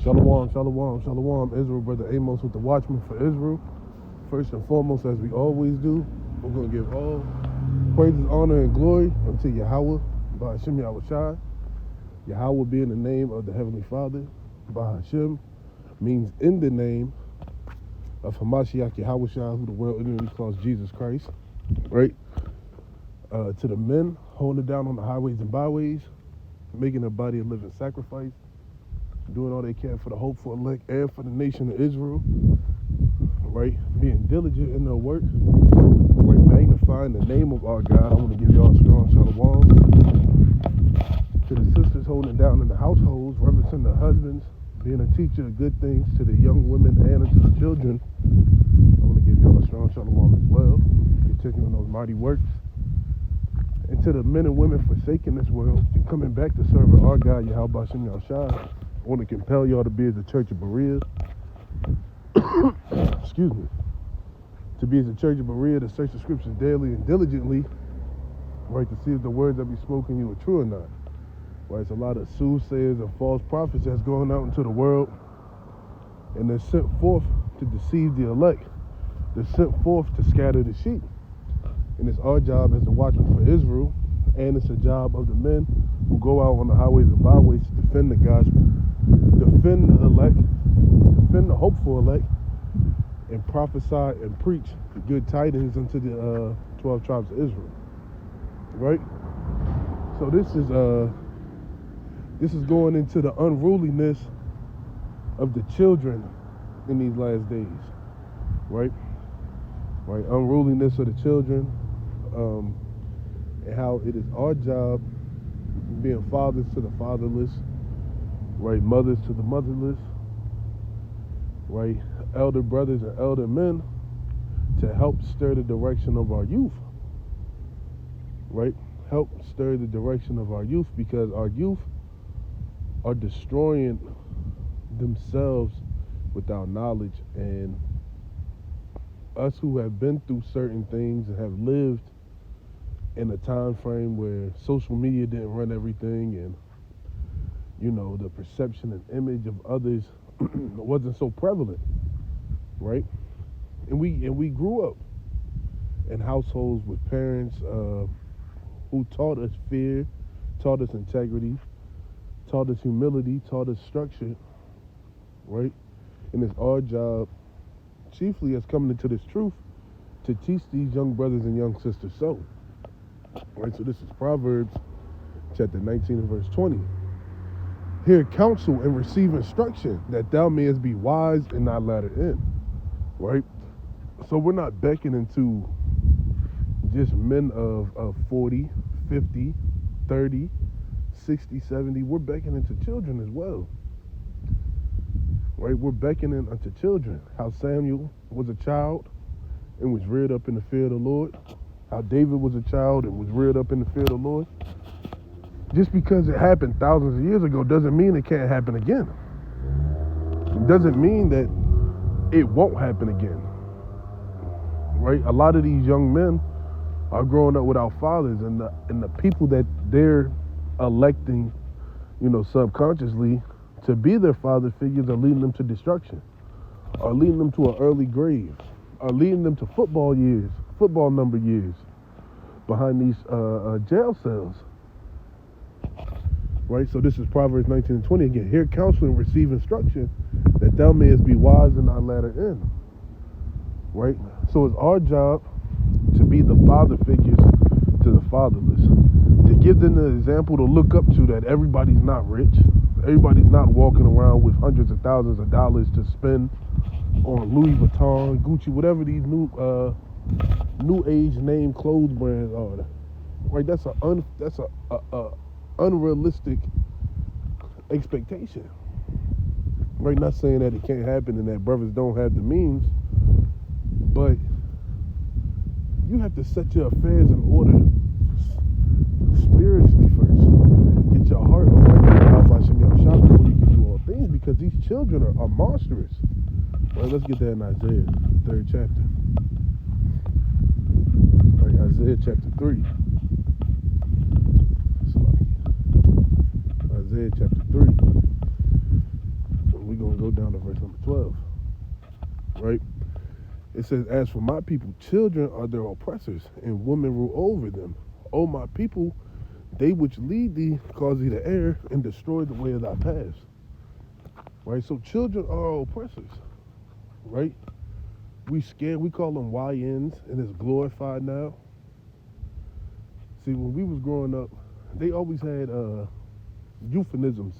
Shalom, shalom, shalom. Israel, Brother Amos with the Watchman for Israel. First and foremost, as we always do, we're going to give all praises, honor, and glory unto Yahweh, by Hashem Yahweh Shai. Yahweh being the name of the Heavenly Father, by Hashem means in the name of Hamashiach Yahweh Shai, who the world ignorantly calls Jesus Christ, right? To the men holding it down on the highways and byways, making their body a living sacrifice, doing all they can for the hopeful elect and for the nation of Israel, right? Being diligent in their work, right? Magnifying the name of our God. I want to give y'all a strong shalom. To the sisters holding it down in the households, reverencing the husbands, being a teacher of good things to the young women and to the children. I want to give y'all a strong shalom as well. Continuing those mighty works. And to the men and women forsaking this world and coming back to serve our God, Yahweh Bashem Yahushua. I want to compel y'all to be as a church of Berea. Excuse me. To be as a church of Berea, to search the scriptures daily and diligently, right, to see if the words that be spoken you are true or not. Right, it's a lot of soothsayers and false prophets that's going out into the world, and they're sent forth to deceive the elect. They're sent forth to scatter the sheep. And it's our job as the watchmen for Israel, and it's a job of the men who go out on the highways and byways to defend the gospel, defend the elect, defend the hopeful elect, and prophesy and preach the good tidings unto the 12 tribes of Israel. Right? So this is going into the unruliness of the children in these last days. Right? Right? Unruliness of the children, and how it is our job, being fathers to the fatherless, right, mothers to the motherless, right, elder brothers and elder men, to help stir the direction of our youth, right, help stir the direction of our youth, because our youth are destroying themselves without knowledge. And us who have been through certain things and have lived in a time frame where social media didn't run everything, and you know, the perception and image of others wasn't so prevalent, right? And we grew up in households with parents who taught us fear, taught us integrity, taught us humility, taught us structure, right? And it's our job, chiefly as coming into this truth, to teach these young brothers and young sisters so. Right, so this is Proverbs chapter 19 and verse 20. Hear counsel and receive instruction, that thou mayest be wise and not latter end. Right? So we're not beckoning to just men of 40, 50, 30, 60, 70. We're beckoning to children as well. Right? We're beckoning unto children. How Samuel was a child and was reared up in the fear of the Lord. How David was a child and was reared up in the fear of the Lord. Just because it happened thousands of years ago doesn't mean it can't happen again. It doesn't mean that it won't happen again. Right? A lot of these young men are growing up without fathers, and the people that they're electing, you know, subconsciously to be their father figures are leading them to destruction, are leading them to an early grave, are leading them to football number years behind these jail cells. Right? So this is Proverbs 19 and 20 again. Hear counsel and receive instruction, that thou mayest be wise in thy latter end. Right? So it's our job to be the father figures to the fatherless, to give them the example to look up to, that everybody's not rich, everybody's not walking around with hundreds of thousands of dollars to spend on Louis Vuitton, Gucci, whatever these new age name clothes brands are. Right? That's a unrealistic expectation. Right? Not saying that it can't happen and that brothers don't have the means, but you have to set your affairs in order spiritually first. Get your heart right before you can do all things, because these children are monstrous. Right, let's get that in Isaiah, the 3rd chapter. Right, Isaiah chapter 3. Isaiah chapter 3. verse number 12, right? It says, as for my people, children are their oppressors, and women rule over them. O my people, they which lead thee cause thee to err and destroy the way of thy paths. Right? So children are oppressors, right? We call them YNs, and it's glorified now. See, when we was growing up, they always had euphemisms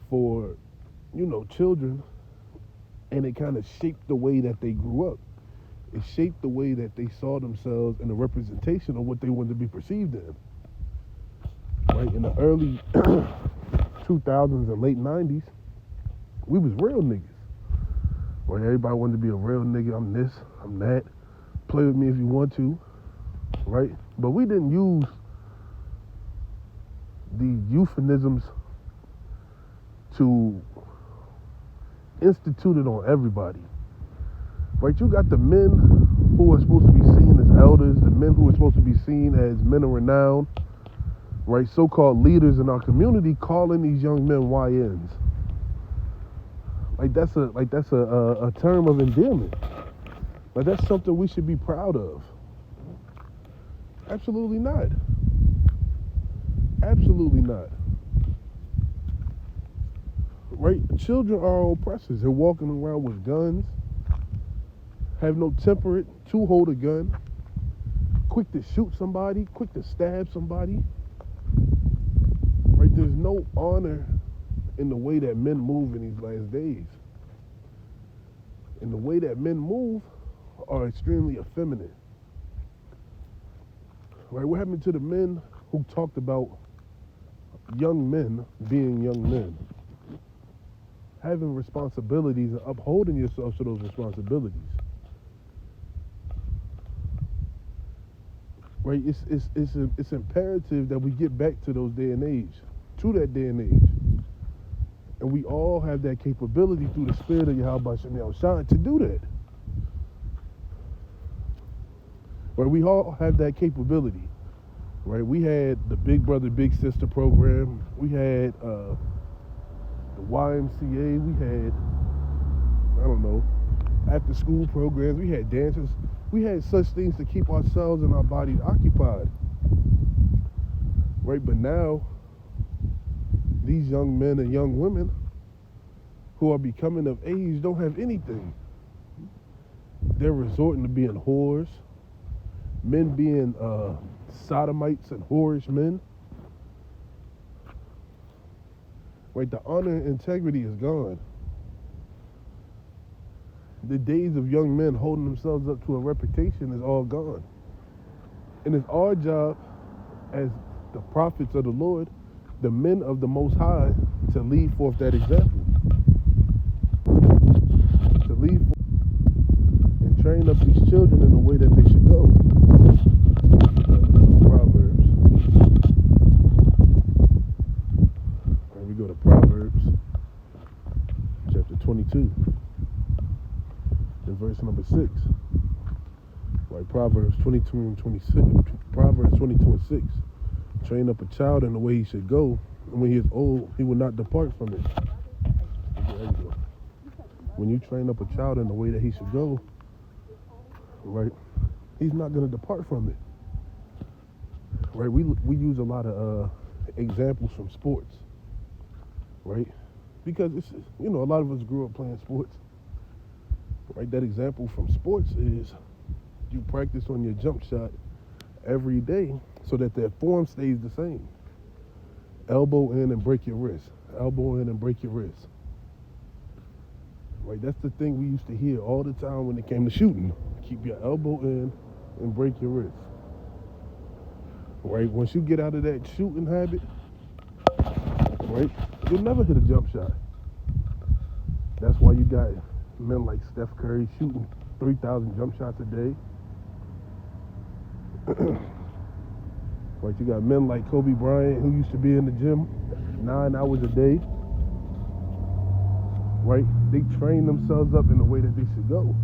for, children, and it kind of shaped the way that they grew up. It shaped the way that they saw themselves in a representation of what they wanted to be perceived in. Right? In the early 2000s and late 90s, we was real niggas. Right? Everybody wanted to be a real nigga. I'm this, I'm that. Play with me if you want to. Right? But we didn't use the euphemisms to institute it on everybody. Right? You got the men who are supposed to be seen as elders, the men who are supposed to be seen as men of renown, right? So-called leaders in our community calling these young men YNs. Like that's a term of endearment. Like that's something we should be proud of. Absolutely not. Absolutely not. Right? Children are oppressors. They're walking around with guns, have no temperate to hold a gun, quick to shoot somebody, quick to stab somebody. Right? There's no honor in the way that men move in these last days. And the way that men move are extremely effeminate. Right? What happened to the men who talked about young men being young men? Having responsibilities and upholding yourself to those responsibilities. Right? It's imperative that we get back to those day and age, to that day and age. And we all have that capability through the spirit of Yahweh Shem Shai to do that. Right? We all have that capability. Right? We had the Big Brother, Big Sister program. We had the YMCA. We had, after school programs. We had dances. We had such things to keep ourselves and our bodies occupied. Right? But now, these young men and young women who are becoming of age don't have anything. They're resorting to being whores, men being sodomites and whorish men. Right? The honor and integrity is gone. The days of young men holding themselves up to a reputation is all gone. And it's our job as the prophets of the Lord, the men of the Most High, to lead forth that example. To lead forth and train up these children in the way that they should go. Proverbs. Right, we go to Proverbs chapter 22 and verse number 6. Right, Proverbs 22 and 26. Proverbs 22 and 6. Train up a child in the way he should go, and when he is old, he will not depart from it. There you go. When you train up a child in the way that he should go, right, he's not going to depart from it. Right? We use a lot of examples from sports, right? Because it's, a lot of us grew up playing sports. Right? That example from sports is you practice on your jump shot every day so that their form stays the same. Elbow in and break your wrist. Elbow in and break your wrist. Right? That's the thing we used to hear all the time when it came to shooting. Keep your elbow in and break your wrist. Right? Once you get out of that shooting habit, right, you'll never hit a jump shot. That's why you got men like Steph Curry shooting 3,000 jump shots a day. Right, you got men like Kobe Bryant who used to be in the gym 9 hours a day. Right, they train themselves up in the way that they should go.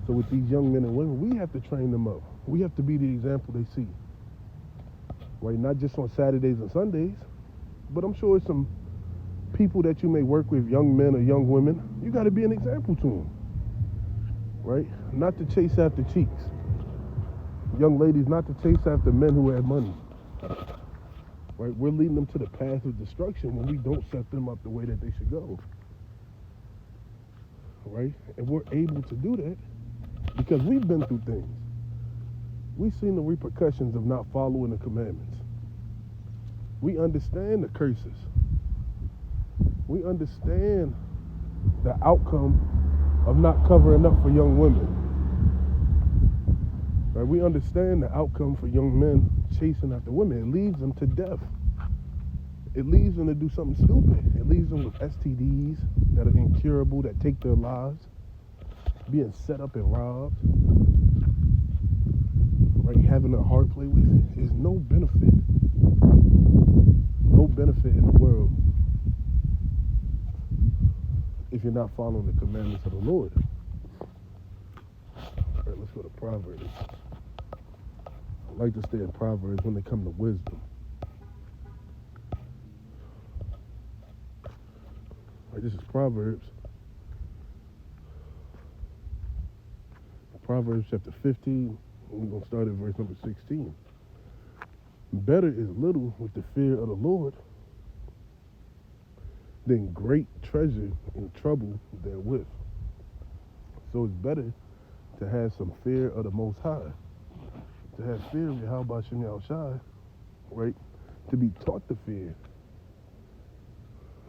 So with these young men and women, we have to train them up. We have to be the example they see. Right, not just on Saturdays and Sundays, but I'm sure some people that you may work with, young men or young women, you got to be an example to them, right? Not to chase after cheeks. Young ladies, not to chase after men who have money, right? We're leading them to the path of destruction when we don't set them up the way that they should go, right? And we're able to do that because we've been through things. We've seen the repercussions of not following the commandments. We understand the curses. We understand the outcome of not covering up for young women. Right? We understand the outcome for young men chasing after women. It leads them to death. It leads them to do something stupid. It leaves them with STDs that are incurable, that take their lives, being set up and robbed. Right? Having a heart play with it is no benefit. No benefit in the world if you're not following the commandments of the Lord. All right, let's go to Proverbs. I like to stay in Proverbs when they come to wisdom. All right, this is Proverbs. Proverbs chapter 15. We're going to start at verse number 16. Better is little with the fear of the Lord than great treasure and trouble therewith. So it's better to have some fear of the Most High, to have fear of Yahweh Shem Yahushai, right? To be taught to fear,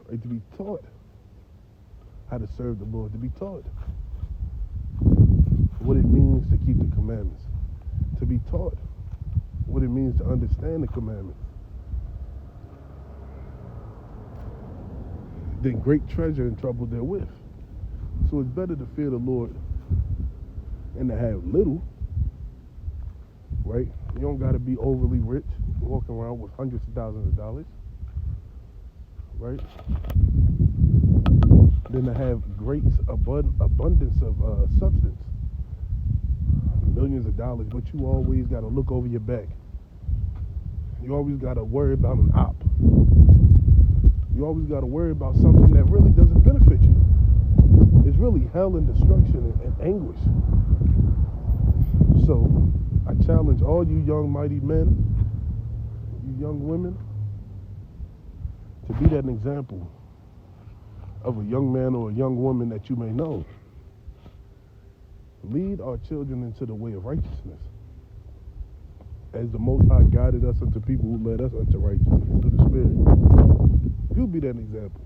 right? To be taught how to serve the Lord, to be taught what it means to keep the commandments, to be taught what it means to understand the commandments. Then great treasure and trouble therewith. So it's better to fear the Lord and to have little, right? You don't got to be overly rich, walking around with hundreds of thousands of dollars, right? Than to have great abundance of substance, millions of dollars, but you always got to look over your back. You always got to worry about an op. You always got to worry about something that really doesn't benefit you. It's really hell and destruction and anguish. So I challenge all you young mighty men, you young women, to be that example of a young man or a young woman that you may know. Lead our children into the way of righteousness, as the Most High guided us unto people who led us unto righteousness through the Spirit. You be that example.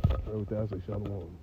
Right, with that, I say shalom.